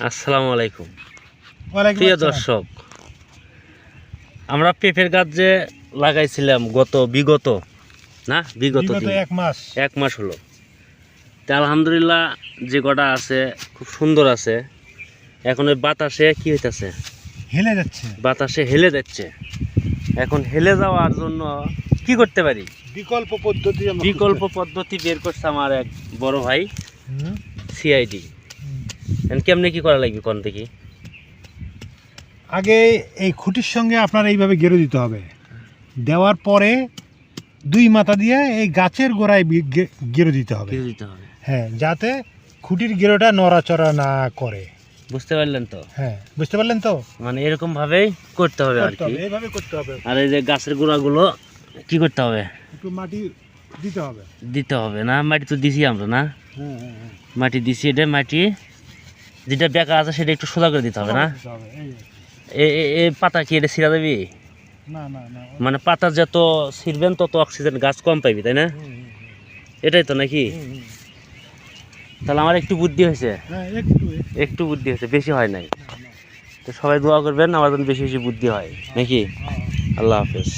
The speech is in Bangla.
আসসালামু আলাইকুম প্রিয় দর্শক, আমরা পেঁপের গাছ যে লাগাইছিলাম বিগত এক মাস হলো। তা আলহামদুলিল্লাহ যে কটা আছে খুব সুন্দর আছে। এখন ওই বাতাসে কি হইতেছে, বাতাসে হেলে যাচ্ছে। এখন হেলে যাওয়ার জন্য কি করতে পারি? বিকল্প পদ্ধতি বের করছে আমার এক বড় ভাই সিআইডি। কেমনে কি করা লাগবে কোন থেকে? আগে এই খুঁটির সঙ্গে আপনার এইভাবে গেরো দিতে হবে। দেওয়ার পরে দুই মাথা দিয়ে এই গাছের গোড়ায় গেরো দিতে হবে। হ্যাঁ, যাতে খুঁটির গেরোটা নড়াচড়া না করে। বুঝতে পারলেন তো? হ্যাঁ, বুঝতে পারলেন তো? মানে এরকম ভাবেই করতে হবে আর কি। এইভাবে করতে হবে। আর এই যে গাছের গোড়াগুলো কি করতে হবে? একটু মাটি দিতে হবে না? মাটি তো দিছি আমরা না? মাটি দিছি, এটা মাটি যেটা বেঁকা আছে সেটা একটু সোজা করে দিতে হবে না? এই পাতা কি এটা ছিঁড়া দেবি? মানে পাতা যত ছিঁড়বেন তত অক্সিজেন গাছ কম পাইবি, তাই না? এটাই তো নাকি? তাহলে আমার একটু বুদ্ধি হয়েছে, একটু বুদ্ধি হয়েছে, বেশি হয় নাই। তো সবাই দোয়া করবেন আমার জন্য বেশি বেশি বুদ্ধি হয় নাকি? আল্লাহ হাফেজ।